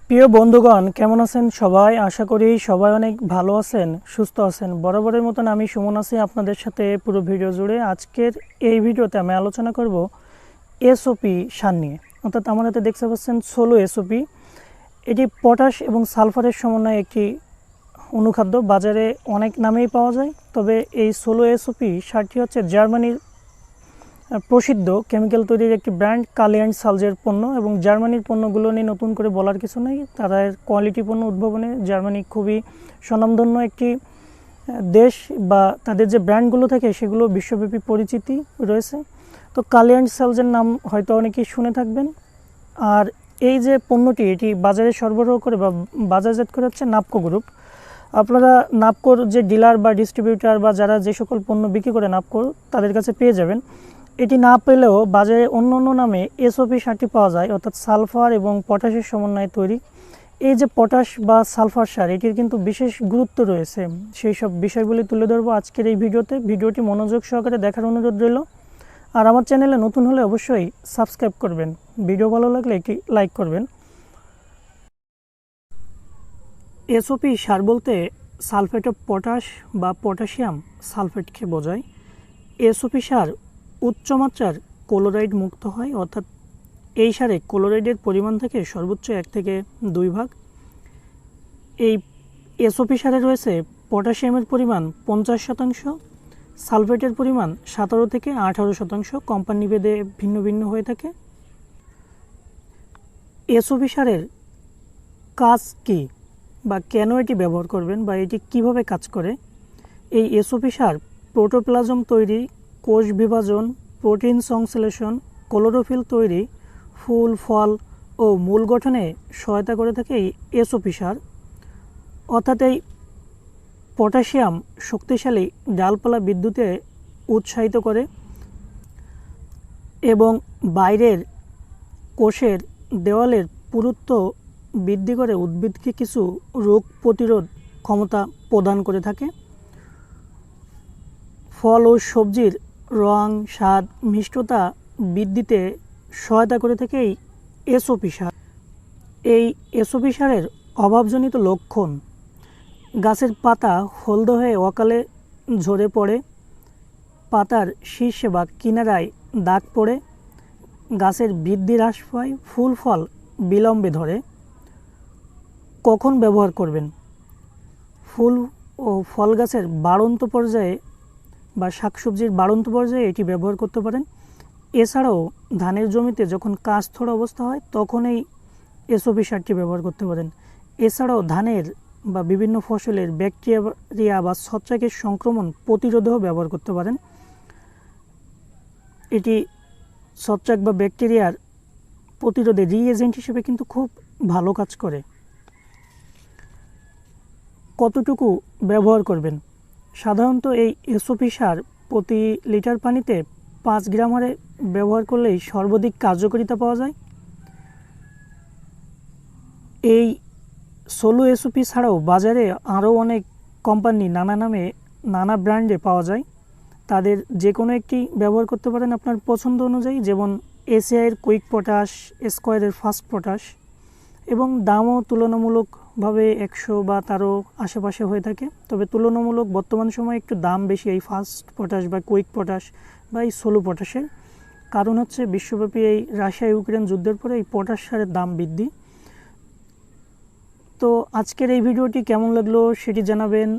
প্রিয় বন্ধুগণ, কেমন আছেন সবাই? আশা করি সবাই অনেক ভালো আছেন, সুস্থ আছেন। বরাবরের মতন আমি সুমন আছি আপনাদের সাথে পুরো ভিডিও জুড়ে। আজকের এই ভিডিওতে আমি আলোচনা করব এসওপি সার নিয়ে। অর্থাৎ আমার হাতে দেখতে পাচ্ছেন সোলো এসওপি। এটি পটাশ এবং সালফারের সমন্বয়ে একটি অনুখাদ্য, বাজারে অনেক নামেই পাওয়া যায়। তবে এই সোলো এসওপি সারটি হচ্ছে জার্মানির প্রসিদ্ধ কেমিক্যাল তৈরির একটি ব্র্যান্ড কালি অ্যান্ড সালজের পণ্য, এবং জার্মানির পণ্যগুলো নিয়ে নতুন করে বলার কিছু নেই। তারা কোয়ালিটি পণ্য উদ্ভাবনে জার্মানি খুবই স্বনামধন্য একটি দেশ, বা তাদের যে ব্র্যান্ডগুলো থাকে সেগুলো বিশ্বব্যাপী পরিচিতি রয়েছে। তো কালি অ্যান্ড সালজের নাম হয়তো অনেকেই শুনে থাকবেন। আর এই যে পণ্যটি, এটি বাজারে সরবরাহ করে বা বাজারজাত করে হচ্ছে নাপকো গ্রুপ। আপনারা নাপকোর যে ডিলার বা ডিস্ট্রিবিউটার বা যারা যে সকল পণ্য বিক্রি করে নাপকো, তাদের কাছে পেয়ে যাবেন। এটি না পেলেও বাজারে অন্য অন্য নামে এসওপি সারটি পাওয়া যায়, অর্থাৎ সালফার এবং পটাশের সমন্বয়ে তৈরি। এই যে পটাশ বা সালফার সার, এটির কিন্তু বিশেষ গুরুত্ব রয়েছে। সেই সব বিষয়গুলি তুলে ধরবো আজকের এই ভিডিওতে। ভিডিওটি মনোযোগ সহকারে দেখার অনুরোধ রইল। আর আমার চ্যানেলে নতুন হলে অবশ্যই সাবস্ক্রাইব করবেন। ভিডিও ভালো লাগলে একটি লাইক করবেন। এসওপি সার বলতে সালফেট অফ পটাশ বা পটাশিয়াম সালফেটকে বোঝায়। এসওপি সার উচ্চমাত্রার ক্লোরাইড মুক্ত হয়, অর্থাৎ এই সারে ক্লোরাইডের পরিমাণ থাকে সর্বোচ্চ 1 থেকে 2 ভাগ। এই এসওপি সারে রয়েছে পটাশিয়ামের পরিমাণ 50%, সালফেটের পরিমাণ 17 থেকে 18%। কোম্পানি ভেদে ভিন্ন ভিন্ন হয়ে থাকে। এসওপি সারের কাজ কী, বা কেন এটি ব্যবহার করবেন, বা এটি কিভাবে কাজ করে? এই এসওপি সার প্রোটোপ্লাজম তৈরি, কোষ বিভাজন, প্রোটিন সংশ্লেষণ, ক্লোরোফিল তৈরি, ফুল, ফল ও মূল গঠনে সহায়তা করে থাকে এই এসওপি সার। অর্থাৎ এই পটাশিয়াম শক্তিশালী ডালপালা বিদ্যুতে উৎসাহিত করে এবং বাইরের কোষের দেওয়ালের পুরুত্ব বৃদ্ধি করে উদ্ভিদকে কিছু রোগ প্রতিরোধ ক্ষমতা প্রদান করে থাকে। ফল ও সবজির রং, স্বাদ, মিষ্টতা বৃদ্ধিতে সহায়তা করে থাকে এই এসওপি সার। এই এসওপি সারের অভাবজনিত লক্ষণ: গাছের পাতা হলদে হয়ে অকালে ঝরে পড়ে, পাতার শীর্ষে বা কিনারায় দাগ পড়ে, গাছের বৃদ্ধি হ্রাস পায়, ফুল ফল বিলম্বে ধরে। কখন ব্যবহার করবেন? ফুল ও ফল গাছের বাড়ন্ত পর্যায়ে বা শাকসবজির বাড়ন্ত পর্যায়ে এটি ব্যবহার করতে পারেন। এছাড়াও ধানের জমিতে যখন কাঁচথোড়া অবস্থা হয় তখন এই এসওপি সারটি ব্যবহার করতে পারেন। এছাড়াও ধানের বা বিভিন্ন ফসলের ব্যাকটেরিয়া বা ছত্রাকের সংক্রমণ প্রতিরোধেও ব্যবহার করতে পারেন। এটি ছত্রাক বা ব্যাকটেরিয়ার প্রতিরোধে রিএজেন্ট হিসেবে কিন্তু খুব ভালো কাজ করে। কতটুকু ব্যবহার করবেন? সাধারণত এই এসওপি সার প্রতি লিটার পানিতে 5 গ্রাম হারে ব্যবহার করলেই সর্বাধিক কার্যকারিতা পাওয়া যায়। এই সোলো এসওপি ছাড়াও বাজারে আরও অনেক কোম্পানি নানা নামে নানা ব্র্যান্ডে পাওয়া যায়। তাদের যে কোনো একটি ব্যবহার করতে পারেন আপনার পছন্দ অনুযায়ী, যেমন এসিআইয়ের কুইক পটাশ, স্কোয়ারের ফাস্ট পটাশ, এবং দামও তুলনামূলকভাবে 100 বা তারও আশেপাশে হয়ে থাকে। তবে তুলনামূলক বর্তমান সময়ে একটু দাম বেশি এই ফাস্ট পটাশ বা কুইক পটাশ বা এই সোলো পটাশের। কারণ হচ্ছে বিশ্বব্যাপী এই রাশিয়া ইউক্রেন যুদ্ধের পরে এই পটাশ সারের দাম বৃদ্ধি। তো আজকের এই ভিডিওটি কেমন লাগলো সেটি জানাবেন।